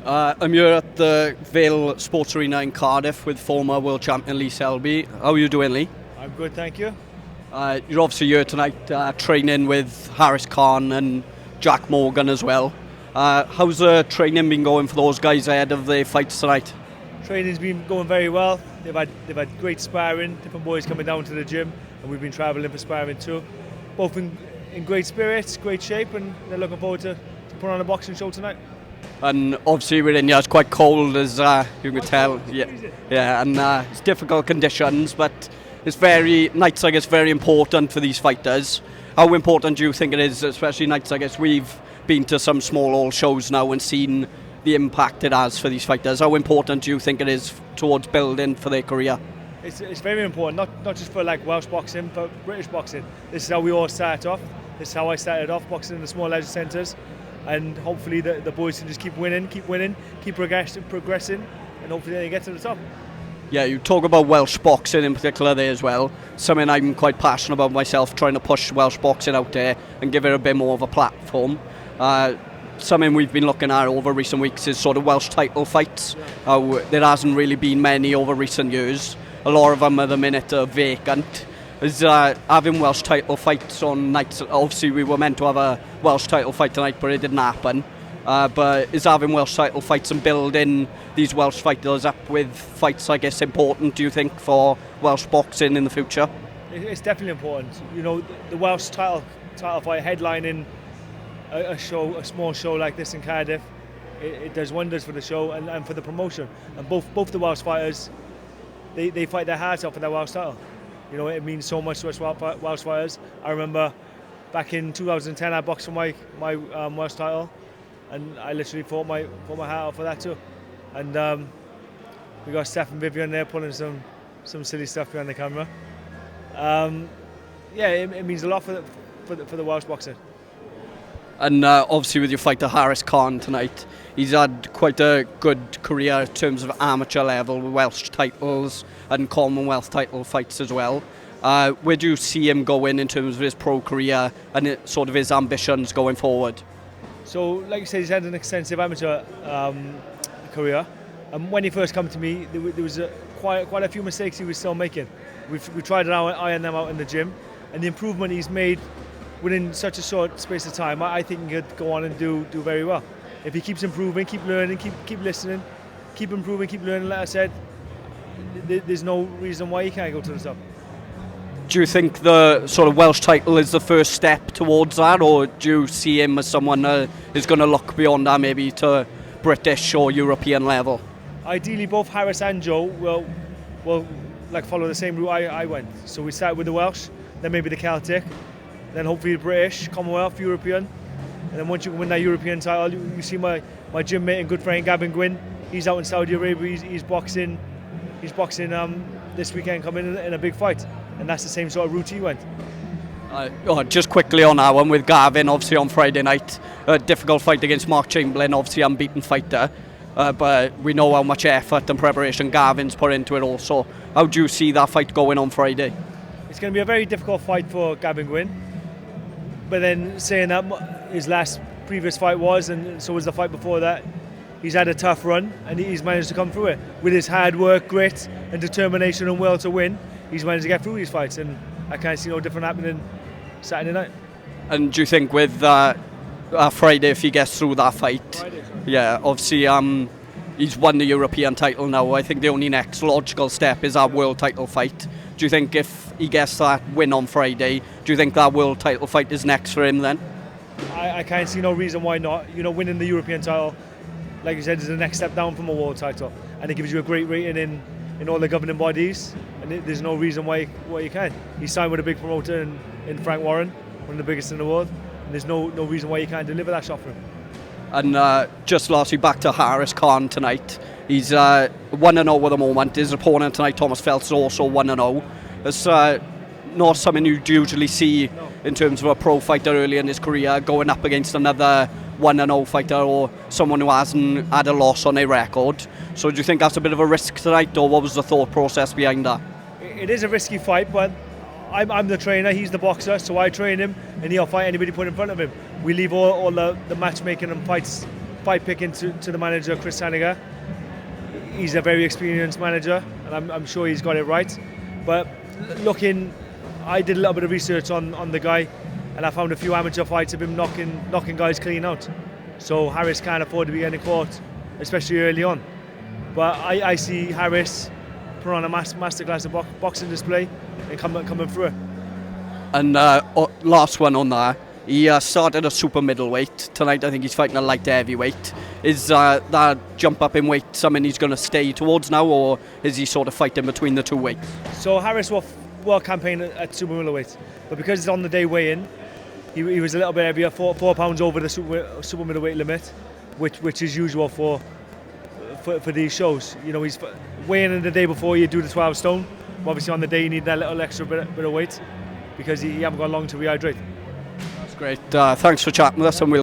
I'm here at the Vale Sports Arena in Cardiff with former world champion Lee Selby. How are you doing, Lee? I'm good, thank you. You're obviously here tonight training with Haaris and Jack Morgan as well. How's the training been going for those guys ahead of the fights tonight? Training's been going very well. They've had great sparring, different boys coming down to the gym, and we've been travelling for sparring too. Both in great spirits, great shape, and they're looking forward to putting on a boxing show tonight. And obviously we're in here, it's quite cold as you can tell. Yeah, and it's difficult conditions, but nights like it's very important for these fighters. How important do you think it is, especially nights like this? We've been to some small hall shows now and seen the impact it has for these fighters. How important do you think it is towards building for their career? It's very important, not just for like Welsh boxing, but British boxing. This is how we all start off. This is how I started off, boxing in the small leisure centres. And hopefully the boys can just keep winning, keep progressing, and hopefully they get to the top. Yeah, you talk about Welsh boxing in particular there as well. Something I'm quite passionate about myself, trying to push Welsh boxing out there and give it a bit more of a platform. Something we've been looking at over recent weeks is sort of Welsh title fights. There hasn't really been many over recent years. A lot of them at the minute are vacant. Is having Welsh title fights on nights, obviously we were meant to have a Welsh title fight tonight, but it didn't happen. But is having Welsh title fights and building these Welsh fighters up with fights, I guess, important, do you think, for Welsh boxing in the future? It's definitely important. You know, the Welsh title fight headlining a small show like this in Cardiff, it does wonders for the show and for the promotion. And both the Welsh fighters, they fight their hearts out for their Welsh title. You know, it means so much to us Welsh fighters. I remember back in 2010 I boxed for my Welsh title, and I literally fought my heart out for that too. And we got Steph and Vivian there pulling some silly stuff behind the camera. It means a lot for the Welsh boxing. And obviously with your fighter Haaris tonight, he's had quite a good career in terms of amateur level, Welsh titles and Commonwealth title fights as well. Where do you see him going in terms of his pro career and sort of his ambitions going forward? So, like you said, he's had an extensive amateur career. And when he first came to me, there was quite a few mistakes he was still making. We tried to iron them out in the gym, and the improvement he's made within such a short space of time, I think he could go on and do very well. If he keeps improving, keep learning, keep listening, keep improving, keep learning, like I said, there's no reason why he can't go to the top. Do you think the sort of Welsh title is the first step towards that, or do you see him as someone who's going to look beyond that, maybe to British or European level? Ideally, both Haaris and Joe will like follow the same route I went. So we start with the Welsh, then maybe the Celtic, then hopefully the British, Commonwealth, European. And then once you win that European title, you see my gym mate and good friend Gavin Gwynne. He's out in Saudi Arabia. He's boxing this weekend, coming in a big fight, and that's the same sort of route he went. Just quickly on that one with Gavin, obviously on Friday night, a difficult fight against Mark Chamberlain, obviously unbeaten fighter, but we know how much effort and preparation Gavin's put into it also. How do you see that fight going on Friday? It's going to be a very difficult fight for Gavin Gwynne. But then saying that, his previous fight was, and so was the fight before that, he's had a tough run and he's managed to come through it. With his hard work, grit and determination and will to win, he's managed to get through these fights, and I can't see no different happening Saturday night. And do you think with Friday, if he gets through that fight, yeah, obviously he's won the European title now. I think the only next logical step is our world title fight. Do you think if he gets that win on Friday, do you think that world title fight is next for him then? I can't see no reason why not. You know, winning the European title, like you said, is the next step down from a world title, and it gives you a great rating in all the governing bodies, and there's no reason why you can't. He's signed with a big promoter in Frank Warren, one of the biggest in the world, and there's no reason why you can't deliver that shot for him. And just lastly, back to Haaris tonight. He's 1-0 at the moment. His opponent tonight, Thomas Phelps, is also 1-0. It's not something you usually see in terms of a pro fighter early in his career going up against another 1-0 fighter or someone who hasn't had a loss on their record. So do you think that's a bit of a risk tonight, or what was the thought process behind that? It is a risky fight, but I'm the trainer, he's the boxer, so I train him and he'll fight anybody put in front of him. We leave all the matchmaking and fights despite picking to the manager, Chris Saniger, he's a very experienced manager, and I'm sure he's got it right. But I did a little bit of research on the guy, and I found a few amateur fights of him knocking guys clean out. So Haaris can't afford to be getting caught, especially early on. But I see Haaris put on a masterclass of boxing display and coming through it. And last one on that, he started a super middleweight. Tonight I think he's fighting a light heavyweight. Is that jump up in weight something he's going to stay towards now, or is he sort of fighting between the two weights? So Haaris will campaign at super middleweight, but because it's on the day weigh-in, he was a little bit heavier, 4 pounds over the super middleweight limit, which is usual for these shows. You know, he's weighing in the day before you do the 12 stone. Obviously on the day you need that little extra bit of weight because you haven't got long to rehydrate. That's great. Thanks for chatting with us, and we'll